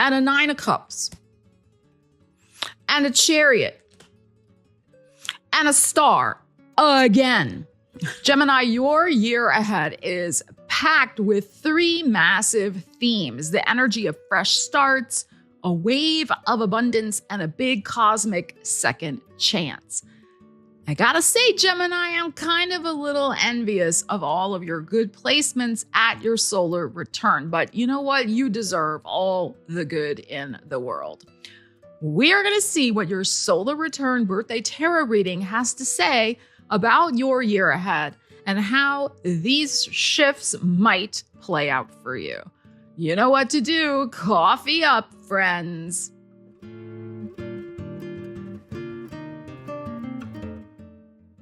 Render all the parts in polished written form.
and a 9 of Cups, and a Chariot, and a Star again. Gemini, your year ahead is packed with 3 massive themes: the energy of fresh starts, a wave of abundance, and a big cosmic second chance. I gotta say, Gemini, I'm kind of a little envious of all of your good placements at your solar return, but you know what? You deserve all the good in the world. We are gonna see what your solar return birthday tarot reading has to say about your year ahead and how these shifts might play out for you. You know what to do. Coffee up, friends.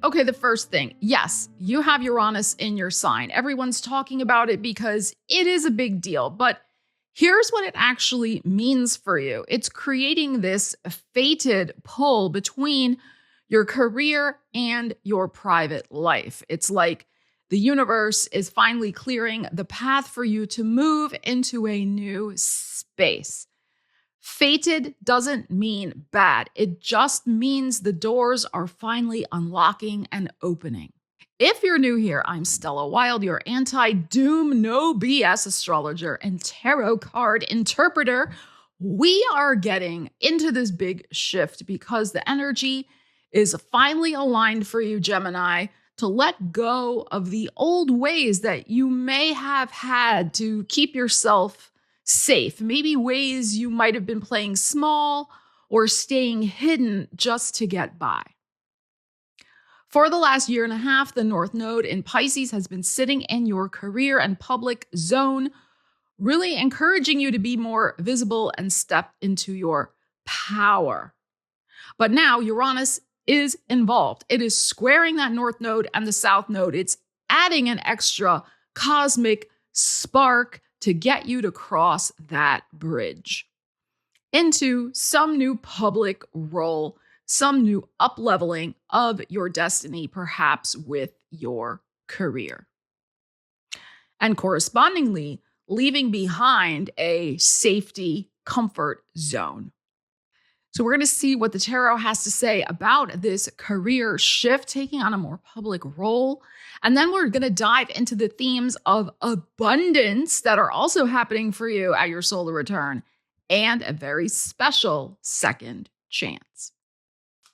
Okay, the first thing. Yes, you have Uranus in your sign. Everyone's talking about it because it is a big deal, but here's what it actually means for you. It's creating this fated pull between your career and your private life. It's like the universe is finally clearing the path for you to move into a new space. Fated doesn't mean bad. It just means the doors are finally unlocking and opening. If you're new here, I'm Stella Wilde, your anti-doom, no BS astrologer and tarot card interpreter. We are getting into this big shift because the energy is finally aligned for you, Gemini, to let go of the old ways that you may have had to keep yourself safe. Maybe ways you might have been playing small or staying hidden just to get by. For the last year and a half, the North Node in Pisces has been sitting in your career and public zone, really encouraging you to be more visible and step into your power. But now Uranus is involved. It is squaring that North Node and the South Node. It's adding an extra cosmic spark to get you to cross that bridge into some new public role, some new up-leveling of your destiny, perhaps with your career. And correspondingly, leaving behind a safety comfort zone. So we're going to see what the tarot has to say about this career shift, taking on a more public role. And then we're going to dive into the themes of abundance that are also happening for you at your solar return and a very special second chance.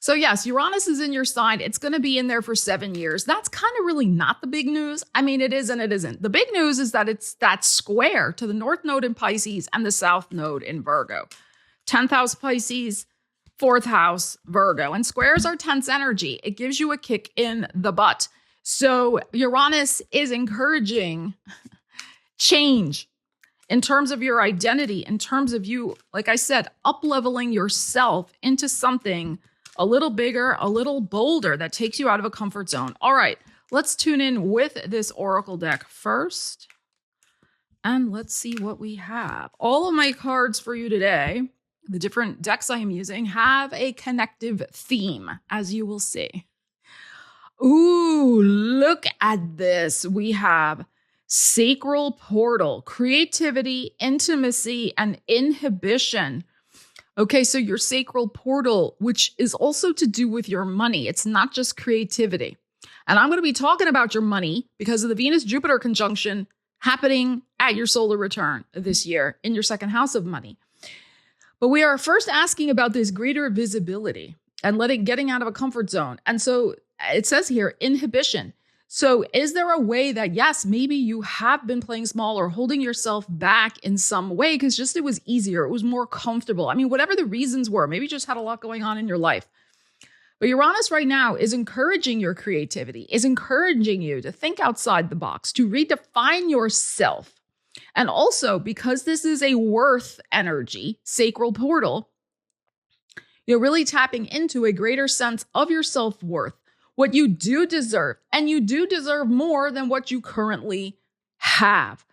So yes, Uranus is in your sign. It's going to be in there for 7 years. That's kind of really not the big news. I mean, it is and it isn't. The big news is that it's that square to the North Node in Pisces and the South Node in Virgo. 10th house Pisces, 4th house Virgo. And squares are tense energy. It gives you a kick in the butt. So Uranus is encouraging change in terms of your identity, in terms of you, like I said, up-leveling yourself into something a little bigger, a little bolder that takes you out of a comfort zone. All right, let's tune in with this oracle deck first. And let's see what we have. All of my cards for you today, the different decks I am using, have a connective theme, as you will see. Ooh, look at this. We have sacral portal, creativity, intimacy, and inhibition. Okay, so your sacral portal, which is also to do with your money. It's not just creativity. And I'm going to be talking about your money because of the Venus-Jupiter conjunction happening at your solar return this year in your second house of money. But we are first asking about this greater visibility and getting out of a comfort zone. And so it says here, inhibition. So is there a way that, yes, maybe you have been playing small or holding yourself back in some way because just it was easier, it was more comfortable. I mean, whatever the reasons were, maybe you just had a lot going on in your life. But Uranus right now is encouraging your creativity, is encouraging you to think outside the box, to redefine yourself. And also, because this is a worth energy, sacral portal, you're really tapping into a greater sense of your self-worth, what you do deserve, and you do deserve more than what you currently have.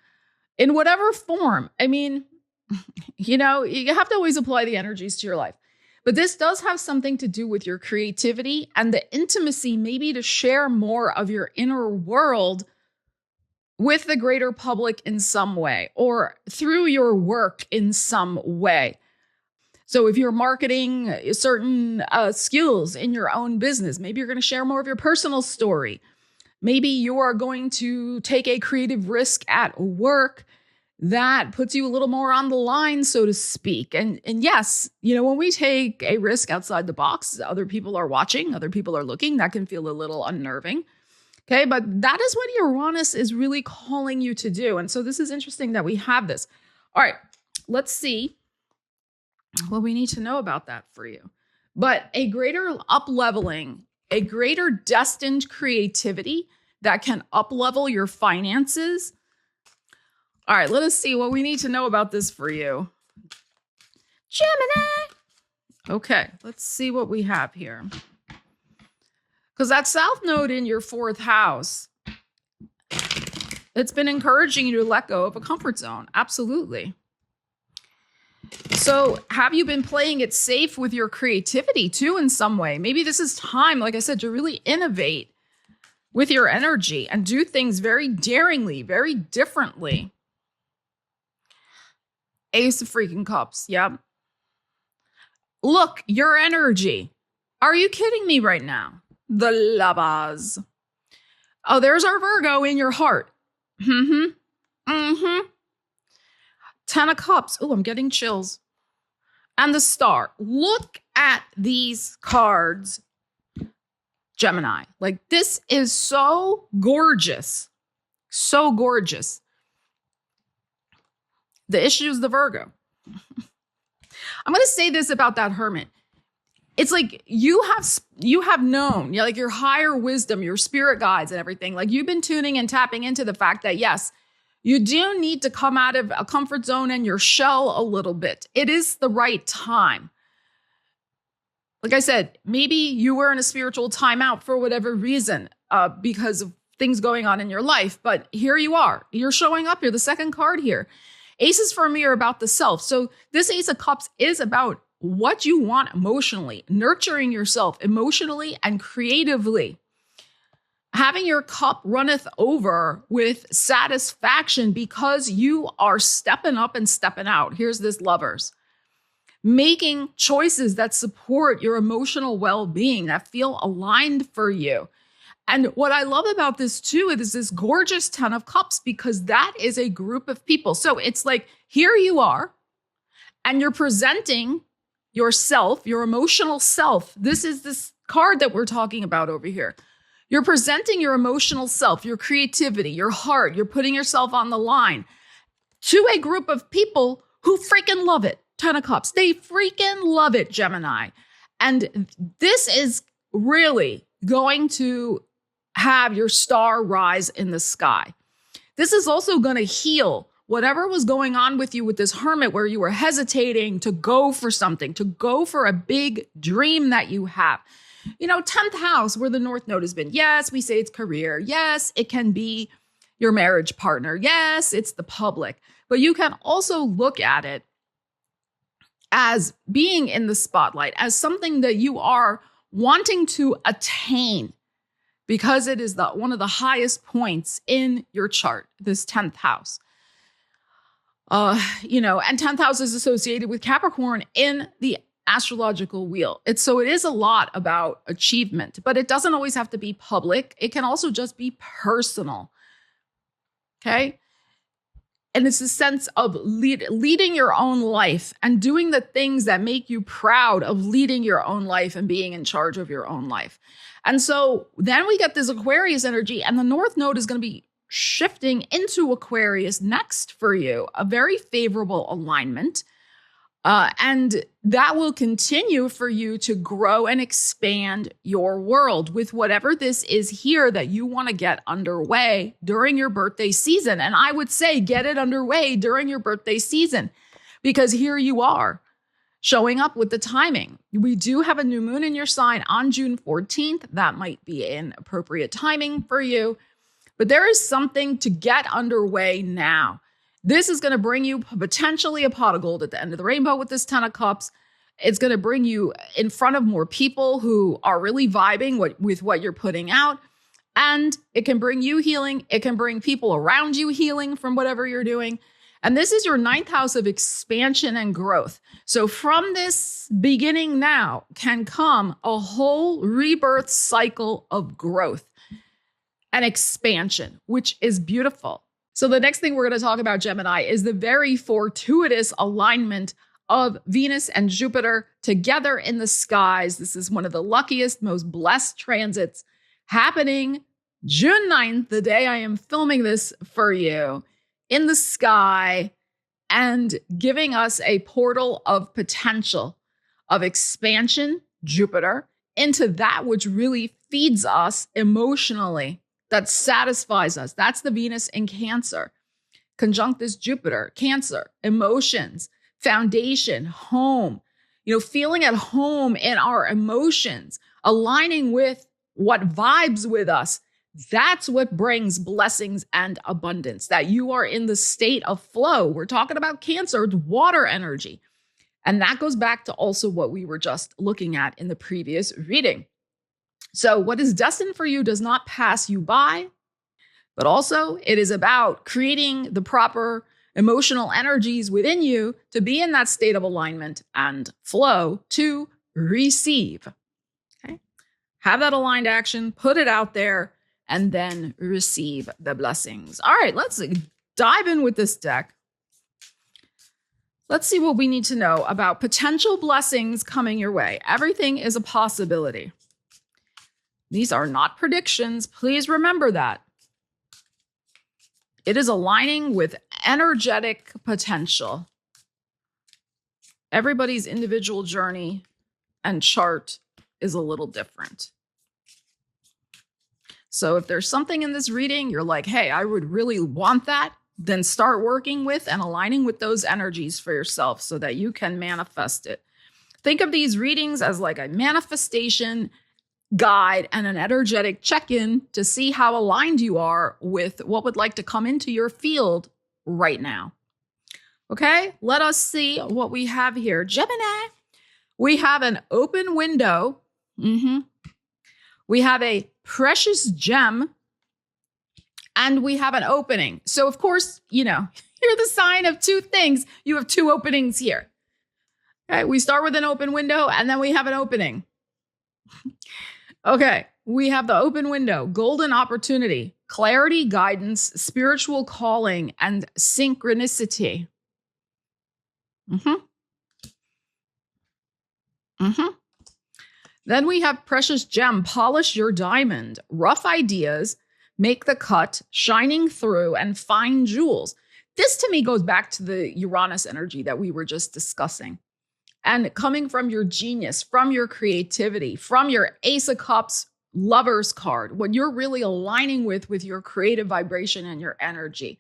In whatever form. I mean, you have to always apply the energies to your life. But this does have something to do with your creativity and the intimacy, maybe to share more of your inner world with the greater public in some way or through your work in some way. So if you're marketing certain skills in your own business, maybe you're going to share more of your personal story. Maybe you are going to take a creative risk at work that puts you a little more on the line, so to speak. And yes, when we take a risk outside the box, other people are watching, other people are looking, that can feel a little unnerving. Okay, but that is what Uranus is really calling you to do. And so this is interesting that we have this. All right, let's see what we need to know about that for you. But a greater up-leveling, a greater destined creativity that can up-level your finances. All right, let us see what we need to know about this for you. Gemini. Okay, let's see what we have here. Because that South Node in your 4th house, it's been encouraging you to let go of a comfort zone. Absolutely. So have you been playing it safe with your creativity too in some way? Maybe this is time, like I said, to really innovate with your energy and do things very daringly, very differently. Ace of freaking Cups. Yep. Look, your energy. Are you kidding me right now? The Lovers. Oh, there's our Virgo in your heart. Ten of Cups. Oh, I'm getting chills. And the Star. Look at these cards, Gemini. Like, this is so gorgeous. So gorgeous. The issue is the Virgo. I'm going to say this about that Hermit. It's like you have known, like your higher wisdom, your spirit guides and everything. Like, you've been tuning and tapping into the fact that, yes, you do need to come out of a comfort zone and your shell a little bit. It is the right time. Like I said, maybe you were in a spiritual timeout for whatever reason, because of things going on in your life. But here you are. You're showing up. You're the second card here. Aces for me are about the self. So this Ace of Cups is about what you want emotionally, nurturing yourself emotionally and creatively. Having your cup runneth over with satisfaction because you are stepping up and stepping out. Here's this Lovers. Making choices that support your emotional well-being, that feel aligned for you. And what I love about this too is this gorgeous 10 of Cups, because that is a group of people. So it's like, here you are, and you're presenting yourself, your emotional self. This is this card that we're talking about over here. You're presenting your emotional self, your creativity, your heart. You're putting yourself on the line to a group of people who freaking love it. 10 of Cups. They freaking love it, Gemini. And this is really going to have your star rise in the sky. This is also going to heal whatever was going on with you with this Hermit, where you were hesitating to go for something, to go for a big dream that you have. 10th house, where the North Node has been. Yes, we say it's career. Yes, it can be your marriage partner. Yes, it's the public. But you can also look at it as being in the spotlight, as something that you are wanting to attain, because it is one of the highest points in your chart, this 10th house. And 10th house is associated with Capricorn in the astrological wheel. It is a lot about achievement, but it doesn't always have to be public. It can also just be personal. Okay. And it's a sense of leading your own life and doing the things that make you proud of leading your own life and being in charge of your own life. And so then we get this Aquarius energy, and the North Node is going to be shifting into Aquarius next for you, a very favorable alignment. And that will continue for you to grow and expand your world with whatever this is here that you want to get underway during your birthday season. And I would say get it underway during your birthday season, because here you are showing up with the timing. We do have a new moon in your sign on June 14th. That might be an appropriate timing for you, but there is something to get underway now. This is going to bring you potentially a pot of gold at the end of the rainbow with this 10 of Cups. It's going to bring you in front of more people who are really vibing with what you're putting out. And it can bring you healing. It can bring people around you healing from whatever you're doing. And this is your 9th house of expansion and growth. So from this beginning now can come a whole rebirth cycle of growth and expansion, which is beautiful. So the next thing we're going to talk about, Gemini, is the very fortuitous alignment of Venus and Jupiter together in the skies. This is one of the luckiest, most blessed transits happening June 9th, the day I am filming this for you, in the sky, and giving us a portal of potential, of expansion, Jupiter, into that which really feeds us emotionally, that satisfies us. That's the Venus in Cancer. Conjunct this Jupiter, Cancer, emotions, foundation, home, feeling at home in our emotions, aligning with what vibes with us. That's what brings blessings and abundance, that you are in the state of flow. We're talking about Cancer, it's water energy. And that goes back to also what we were just looking at in the previous reading. So what is destined for you does not pass you by, but also it is about creating the proper emotional energies within you to be in that state of alignment and flow to receive. Okay? Have that aligned action, put it out there, and then receive the blessings. All right, let's dive in with this deck. Let's see what we need to know about potential blessings coming your way. Everything is a possibility. These are not predictions. Please remember that. It is aligning with energetic potential. Everybody's individual journey and chart is a little different. So if there's something in this reading, you're like, hey, I would really want that, then start working with and aligning with those energies for yourself so that you can manifest it. Think of these readings as like a manifestation guide and an energetic check-in to see how aligned you are with what would like to come into your field right now. Okay, let us see what we have here. Gemini, we have an open window. We have a precious gem, and we have an opening. So of course, you're the sign of two things. You have two openings here. Okay, we start with an open window, and then we have an opening. Okay, we have the open window, golden opportunity, clarity, guidance, spiritual calling, and synchronicity. Then we have precious gem, polish your diamond, rough ideas, make the cut, shining through, and fine jewels. This to me goes back to the Uranus energy that we were just discussing. And coming from your genius, from your creativity, from your Ace of Cups Lover's card, what you're really aligning with your creative vibration and your energy.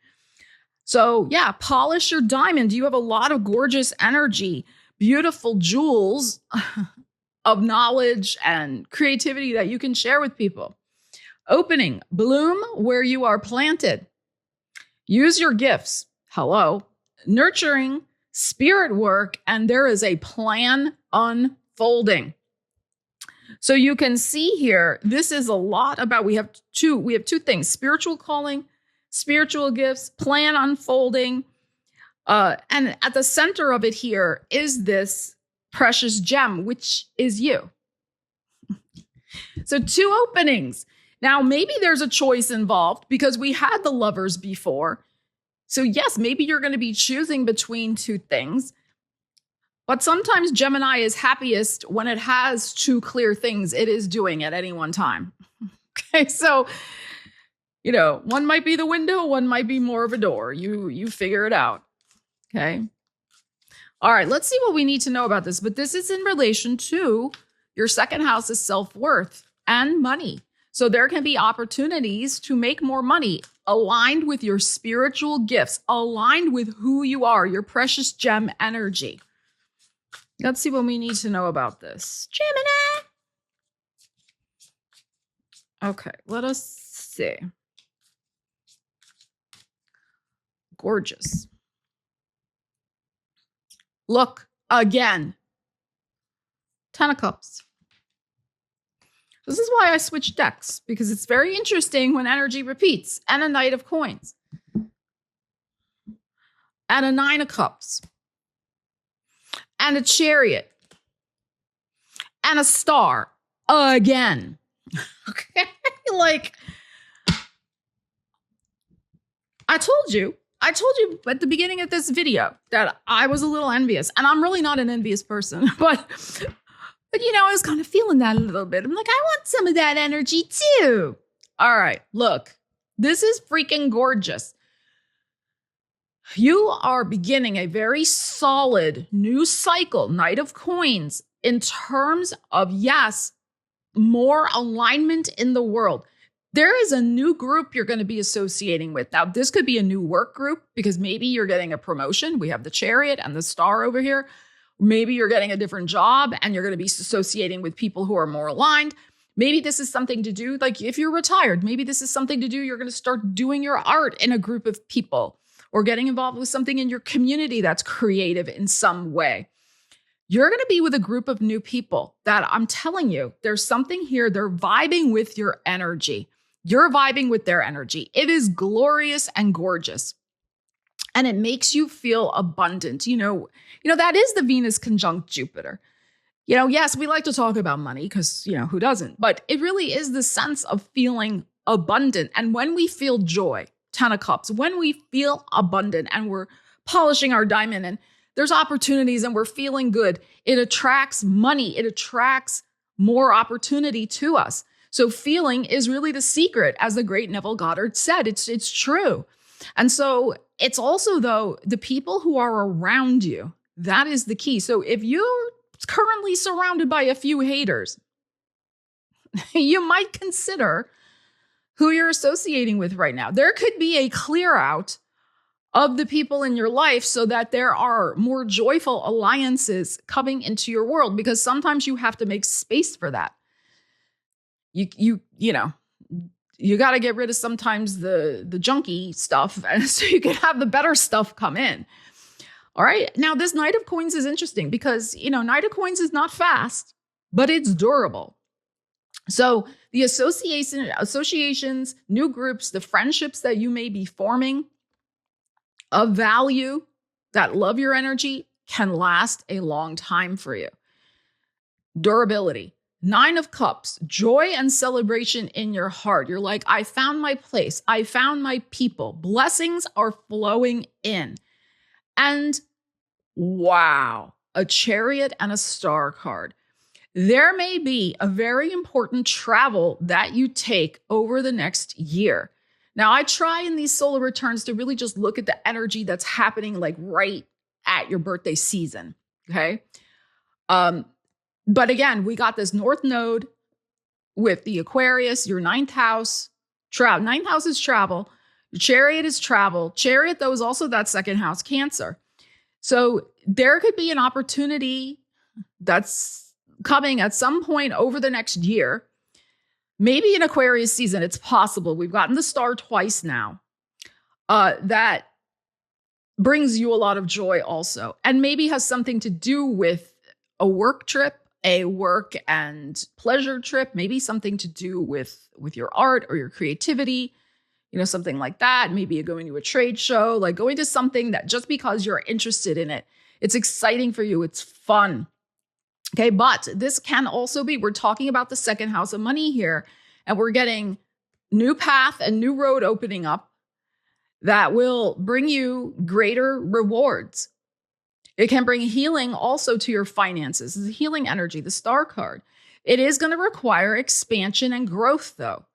So yeah, polish your diamond. You have a lot of gorgeous energy, beautiful jewels of knowledge and creativity that you can share with people. Opening, bloom where you are planted. Use your gifts. Hello. Nurturing, spirit work, and there is a plan unfolding. So you can see here, this is a lot about, we have two things, spiritual calling, spiritual gifts, plan unfolding. And at the center of it here is this precious gem, which is you. So two openings. Now, maybe there's a choice involved because we had the Lovers before. So yes, maybe you're going to be choosing between two things. But sometimes Gemini is happiest when it has two clear things it is doing at any one time. Okay, so, one might be the window, one might be more of a door. You figure it out. Okay. All right, let's see what we need to know about this. But this is in relation to your second house's self-worth and money. So there can be opportunities to make more money aligned with your spiritual gifts, aligned with who you are, your precious gem energy. Let's see what we need to know about this. Gemini. Okay, let us see. Gorgeous. Look again. 10 of Cups. This is why I switch decks, because it's very interesting when energy repeats. And a Knight of Coins. And a Nine of Cups. And a Chariot. And a Star. Again. Okay? Like, I told you at the beginning of this video that I was a little envious. And I'm really not an envious person. But you know, I was kind of feeling that a little bit. I'm like, I want some of that energy too. All right, look, this is freaking gorgeous. You are beginning a very solid new cycle, Knight of Coins, in terms of, yes, more alignment in the world. There is a new group you're going to be associating with. Now, this could be a new work group because maybe you're getting a promotion. We have the Chariot and the Star over here. Maybe you're getting a different job and you're going to be associating with people who are more aligned. Maybe this is something to do, like if you're retired, maybe this is something to do. You're going to start doing your art in a group of people or getting involved with something in your community that's creative in some way. You're going to be with a group of new people that I'm telling you, there's something here. They're vibing with your energy. You're vibing with their energy. It is glorious and gorgeous. And it makes you feel abundant. You know, that is the Venus conjunct Jupiter. You know, yes, we like to talk about money because, you know, who doesn't? But it really is the sense of feeling abundant. And when we feel joy, 10 of Cups, when we feel abundant and we're polishing our diamond and there's opportunities and we're feeling good, it attracts money. It attracts more opportunity to us. So feeling is really the secret, as the great Neville Goddard said. It's true. And so it's also, though, the people who are around you, that is the key. So if you're currently surrounded by a few haters, you might consider who you're associating with right now. There could be a clear out of the people in your life so that there are more joyful alliances coming into your world, because sometimes you have to make space for that. You know, you got to get rid of sometimes the junky stuff so you can have the better stuff come in. All right. Now, this Knight of Coins is interesting because, you know, Knight of Coins is not fast, but it's durable. So the associations, new groups, the friendships that you may be forming of value that love your energy can last a long time for you. Durability. 9 of Cups, joy and celebration in your heart. You're like, I found my place. I found my people. Blessings are flowing in. And wow, a Chariot and a Star card. There may be a very important travel that you take over the next year. Now, I try in these solar returns to really just look at the energy that's happening like right at your birthday season, okay? But again, we got this North Node with the Aquarius, your 9th house. Ninth house is travel. Your Chariot is travel. Chariot, though, is also that second house, Cancer. So there could be an opportunity that's coming at some point over the next year. Maybe in Aquarius season, it's possible. We've gotten the Star twice now. That brings you a lot of joy also. And maybe has something to do with a work trip, a work and pleasure trip, maybe something to do with your art or your creativity, you know, something like that. Maybe you're going to a trade show, like going to something that just because you're interested in it, it's exciting for you. It's fun. Okay. But this can also be, we're talking about the second house of money here, and we're getting new path and new road opening up that will bring you greater rewards. It can bring healing also to your finances. It's a healing energy, the Star card. It is going to require expansion and growth, though.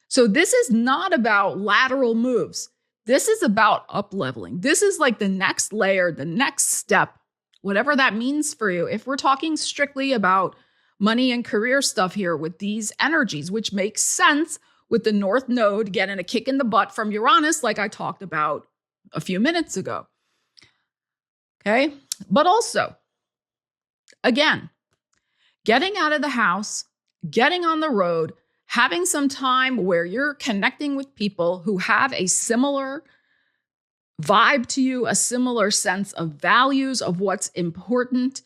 So this is not about lateral moves. This is about up-leveling. This is like the next layer, the next step, whatever that means for you. If we're talking strictly about money and career stuff here with these energies, which makes sense with the North Node getting a kick in the butt from Uranus, like I talked about a few minutes ago. Okay. But also, again, getting out of the house, getting on the road, having some time where you're connecting with people who have a similar vibe to you, a similar sense of values of what's important.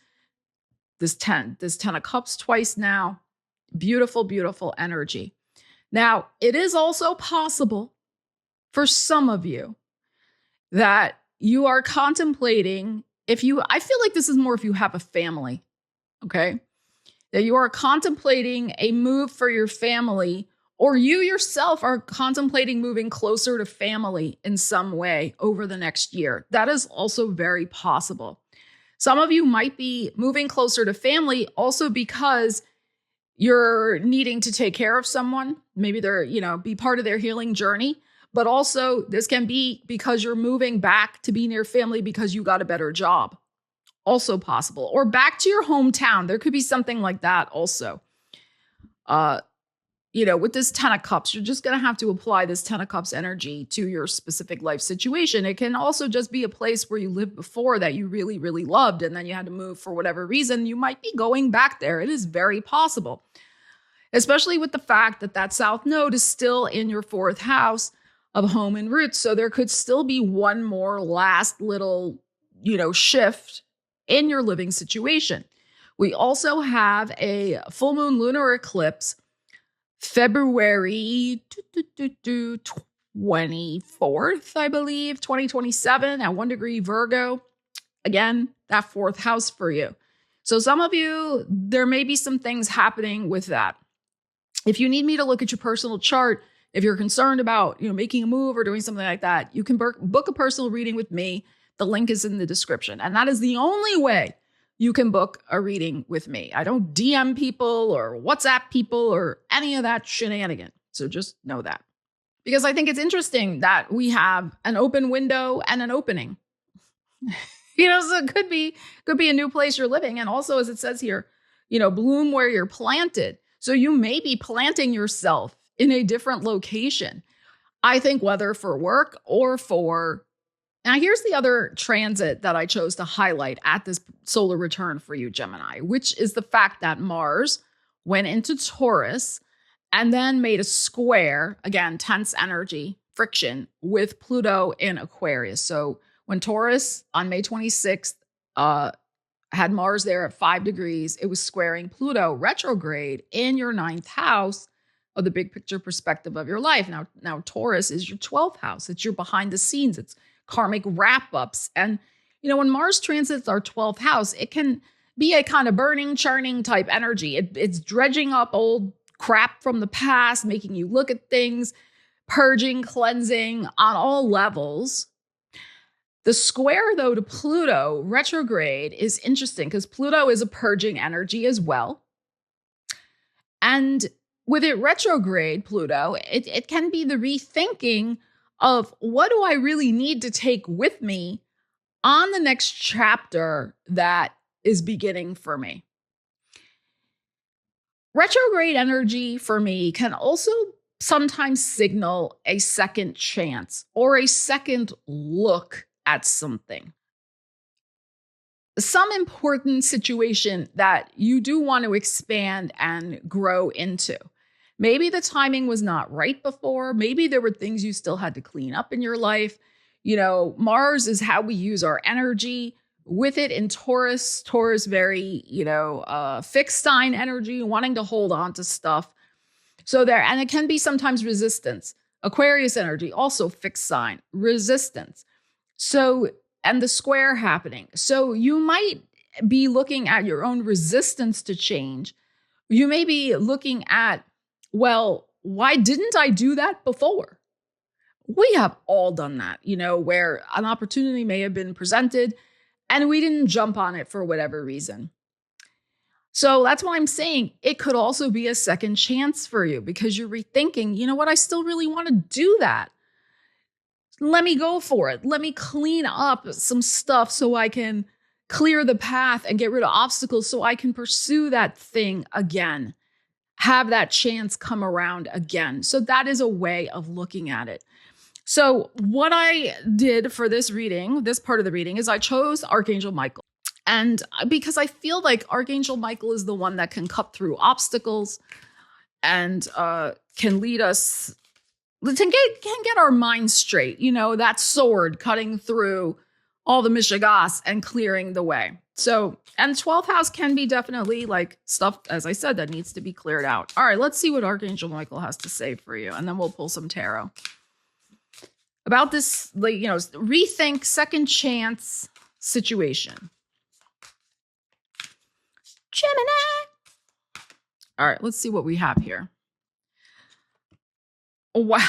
This 10 of Cups twice now. Beautiful, beautiful energy. Now, it is also possible for some of you that you are contemplating I feel like this is more if you have a family, okay? That you are contemplating a move for your family, or you yourself are contemplating moving closer to family in some way over the next year. That is also very possible. Some of you might be moving closer to family also because you're needing to take care of someone. Maybe they're, be part of their healing journey. But also this can be because you're moving back to be near family because you got a better job. Also possible. Or back to your hometown. There could be something like that also. With this 10 of Cups, you're just going to have to apply this 10 of Cups energy to your specific life situation. It can also just be a place where you lived before that you really, really loved, and then you had to move for whatever reason. You might be going back there. It is very possible, especially with the fact that that South Node is still in your 4th house of home and roots. So there could still be one more last little, shift in your living situation. We also have a full moon lunar eclipse, February 24th, I believe, 2027 at 1 degree Virgo. Again, that 4th house for you. So some of you, there may be some things happening with that. If you need me to look at your personal chart, if you're concerned about, making a move or doing something like that, you can book a personal reading with me. The link is in the description. And that is the only way you can book a reading with me. I don't DM people or WhatsApp people or any of that shenanigan. So just know that. Because I think it's interesting that we have an open window and an opening. So it could be a new place you're living. And also, as it says here, bloom where you're planted. So you may be planting yourself in a different location. I think whether for work or for... Now, here's the other transit that I chose to highlight at this solar return for you, Gemini, which is the fact that Mars went into Taurus and then made a square, again, tense energy, friction, with Pluto in Aquarius. So when Taurus on May 26th had Mars there at 5 degrees, it was squaring Pluto retrograde in your 9th house of the big picture perspective of your life. Now Taurus is your 12th house. It's your behind the scenes. It's karmic wrap-ups. And, when Mars transits our 12th house, it can be a kind of burning, churning type energy. It's dredging up old crap from the past, making you look at things, purging, cleansing on all levels. The square, though, to Pluto retrograde is interesting because Pluto is a purging energy as well. And with it retrograde, Pluto, it can be the rethinking of what do I really need to take with me on the next chapter that is beginning for me. Retrograde energy for me can also sometimes signal a second chance or a second look at something. Some important situation that you do want to expand and grow into. Maybe the timing was not right before. Maybe there were things you still had to clean up in your life. Mars is how we use our energy. With it in Taurus, very, fixed sign energy, wanting to hold on to stuff. And it can be sometimes resistance. Aquarius energy, also fixed sign, resistance. So, and the square happening. So you might be looking at your own resistance to change. You may be looking at, well, why didn't I do that before? We have all done that, where an opportunity may have been presented and we didn't jump on it for whatever reason. So that's why I'm saying it could also be a second chance for you because you're rethinking, I still really want to do that. Let me go for it. Let me clean up some stuff so I can clear the path and get rid of obstacles so I can pursue that thing again. Have that chance come around again. So that is a way of looking at it. So what I did for this reading, this part of the reading, is I chose Archangel Michael. And because I feel like Archangel Michael is the one that can cut through obstacles and can lead us, can get our minds straight, that sword cutting through all the mishigas and clearing the way. So, and 12th house can be definitely like stuff, as I said, that needs to be cleared out. All right, let's see what Archangel Michael has to say for you. And then we'll pull some tarot about this, like, rethink, second chance situation. Gemini. All right, let's see what we have here. Oh, wow.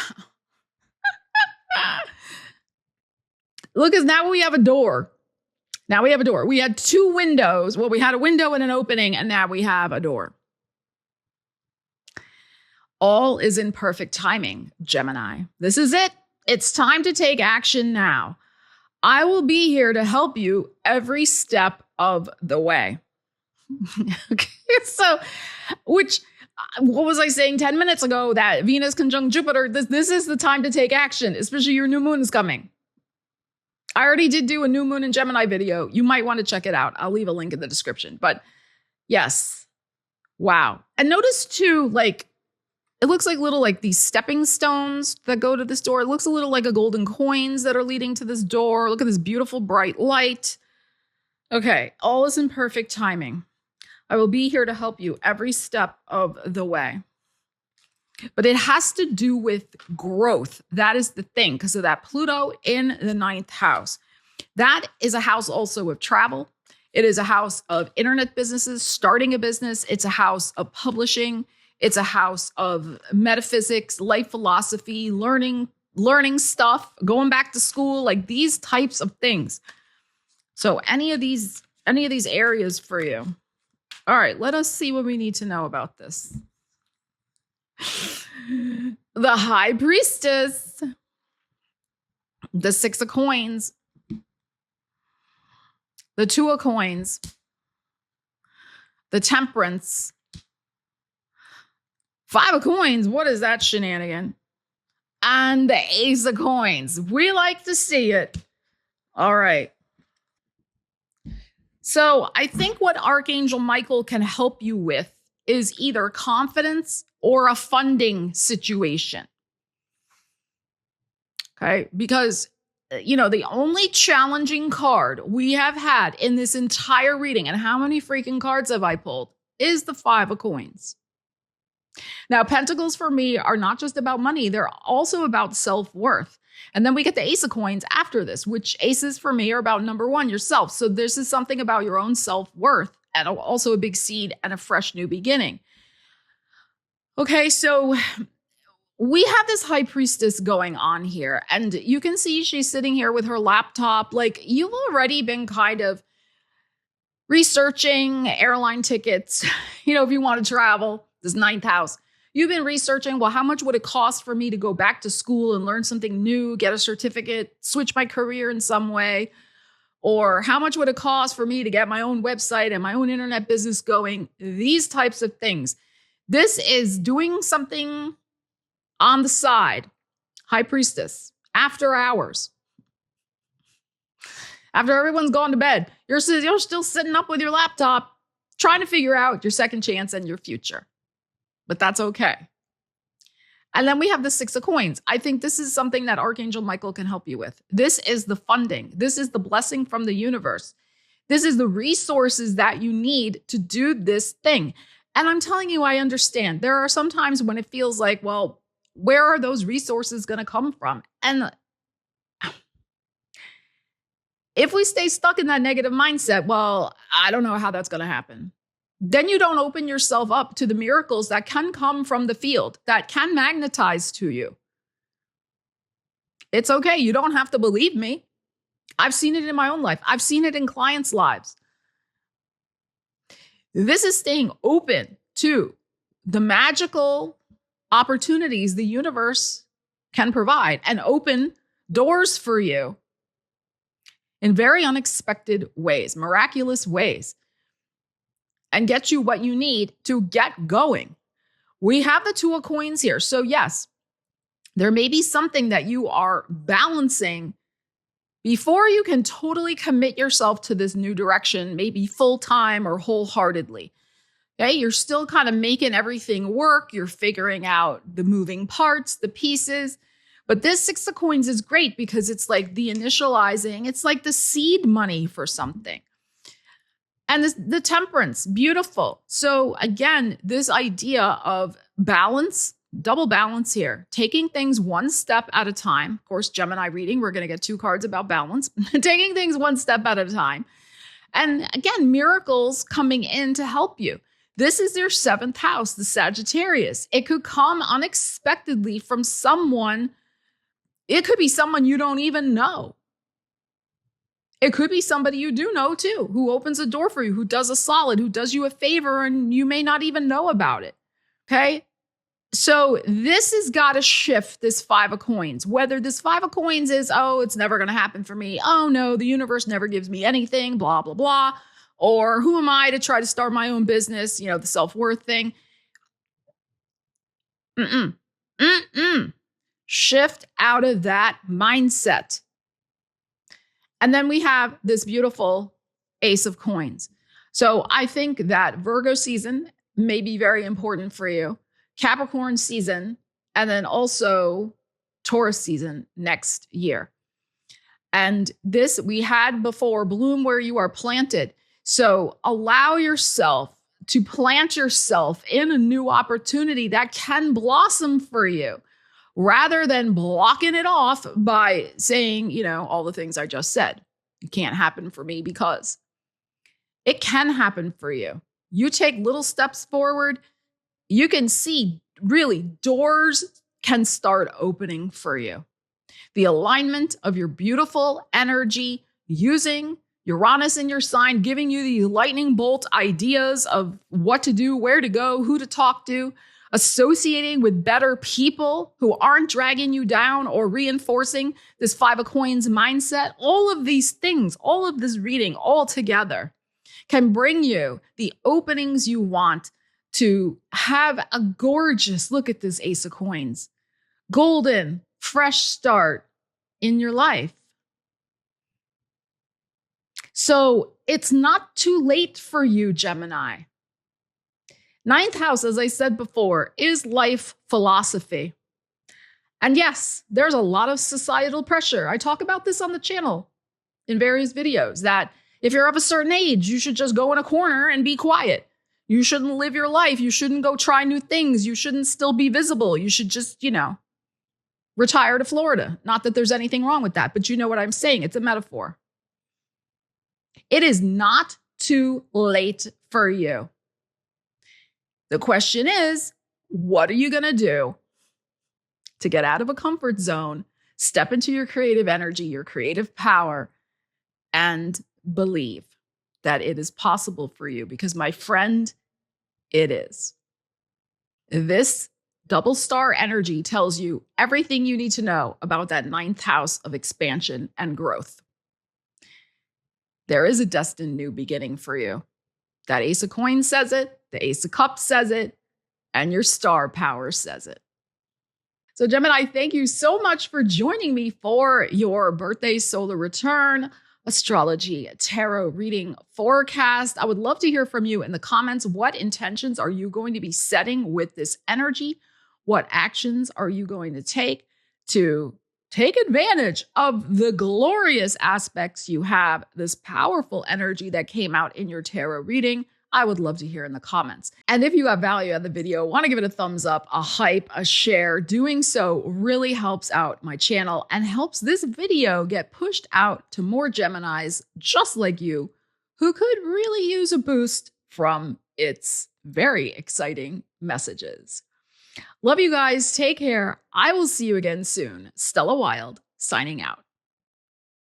Look, because now we have a door. Now we have a door. We had two windows. Well, we had a window and an opening, and now we have a door. All is in perfect timing, Gemini. This is it. It's time to take action now. I will be here to help you every step of the way. Okay, so, what was I saying 10 minutes ago? That Venus conjunct Jupiter, this is the time to take action, especially your new moon is coming. I already did do a new moon in Gemini video. You might want to check it out. I'll leave a link in the description. But yes, wow. And notice too, like, it looks like little, like these stepping stones that go to this door. It looks a little like a golden coins that are leading to this door. Look at this beautiful bright light. Okay, all is in perfect timing. I will be here to help you every step of the way. But it has to do with growth. That is the thing, because of that Pluto in the 9th house. That is a house also of travel. It is a house of internet businesses, starting a business. It's a house of publishing. It's a house of metaphysics, life philosophy, learning stuff, going back to school, like these types of things. So any of these areas for you. All right, let us see what we need to know about this. The High Priestess, the 6 of Coins, the 2 of Coins, the Temperance, 5 of Coins. What is that shenanigan? And the Ace of Coins. We like to see it. All right. So I think what Archangel Michael can help you with is either confidence or a funding situation. Okay, because, the only challenging card we have had in this entire reading, and how many freaking cards have I pulled, is the 5 of Coins. Now, Pentacles for me are not just about money, they're also about self-worth. And then we get the Ace of Coins after this, which aces for me are about number 1, yourself. So this is something about your own self-worth, and also a big seed and a fresh new beginning. Okay, so we have this High Priestess going on here, and you can see she's sitting here with her laptop. Like, you've already been kind of researching airline tickets, if you want to travel, this 9th house. You've been researching, well, how much would it cost for me to go back to school and learn something new, get a certificate, switch my career in some way? Or how much would it cost for me to get my own website and my own internet business going? These types of things. This is doing something on the side. High Priestess, after hours. After everyone's gone to bed, you're still sitting up with your laptop, trying to figure out your second chance and your future. But that's okay. And then we have the 6 of Coins. I think this is something that Archangel Michael can help you with. This is the funding. This is the blessing from the universe. This is the resources that you need to do this thing. And I'm telling you, I understand. There are some times when it feels like, well, where are those resources going to come from? And if we stay stuck in that negative mindset, well, I don't know how that's going to happen. Then you don't open yourself up to the miracles that can come from the field, that can magnetize to you. It's okay. You don't have to believe me. I've seen it in my own life. I've seen it in clients' lives. This is staying open to the magical opportunities the universe can provide and open doors for you in very unexpected ways, miraculous ways, and get you what you need to get going. We have the 2 of Coins here. So yes, there may be something that you are balancing before you can totally commit yourself to this new direction, maybe full-time or wholeheartedly. Okay, you're still kind of making everything work. You're figuring out the moving parts, the pieces. But this 6 of Coins is great because it's like the initializing. It's like the seed money for something. And the temperance, beautiful. So again, this idea of balance, double balance here, taking things one step at a time. Of course, Gemini reading, we're going to get 2 cards about balance, taking things one step at a time. And again, miracles coming in to help you. This is your 7th house, the Sagittarius. It could come unexpectedly from someone. It could be someone you don't even know. It could be somebody you do know too, who opens a door for you, who does a solid, who does you a favor, and you may not even know about it. Okay. So this has got to shift, this 5 of coins. Whether this 5 of coins is, oh, it's never going to happen for me. Oh no, the universe never gives me anything, blah, blah, blah. Or who am I to try to start my own business? You know, the self-worth thing. Shift out of that mindset. And then we have this beautiful Ace of Coins. So I think that Virgo season may be very important for you. Capricorn season, and then also Taurus season next year. And this we had before, bloom where you are planted. So allow yourself to plant yourself in a new opportunity that can blossom for you, rather than blocking it off by saying, you know, all the things I just said. It can't happen for me, because it can happen for you. You take little steps forward, you can see really doors can start opening for you. The alignment of your beautiful energy, using Uranus in your sign, giving you the lightning bolt ideas of what to do, where to go, who to talk to, associating with better people who aren't dragging you down or reinforcing this 5 of coins mindset. All of these things, all of this reading all together can bring you the openings you want to have a gorgeous, look at this Ace of Coins, golden, fresh start in your life. So it's not too late for you, Gemini. 9th house, as I said before, is life philosophy. And yes, there's a lot of societal pressure. I talk about this on the channel in various videos, that if you're of a certain age, you should just go in a corner and be quiet. You shouldn't live your life. You shouldn't go try new things. You shouldn't still be visible. You should just, retire to Florida. Not that there's anything wrong with that, but you know what I'm saying. It's a metaphor. It is not too late for you. The question is, what are you going to do to get out of a comfort zone, step into your creative energy, your creative power, and believe that it is possible for you? Because my friend, it is. This double star energy tells you everything you need to know about that 9th house of expansion and growth. There is a destined new beginning for you. That Ace of Coins says it, the Ace of Cups says it, and your star power says it. So Gemini, thank you so much for joining me for your birthday solar return astrology tarot reading forecast. I would love to hear from you in the comments. What intentions are you going to be setting with this energy? What actions are you going to take advantage of the glorious aspects you have, this powerful energy that came out in your tarot reading? I would love to hear in the comments. And if you have value out of the video, want to give it a thumbs up, a hype, a share, doing so really helps out my channel and helps this video get pushed out to more Geminis just like you, who could really use a boost from its very exciting messages. Love you guys. Take care. I will see you again soon. Stella Wilde, signing out.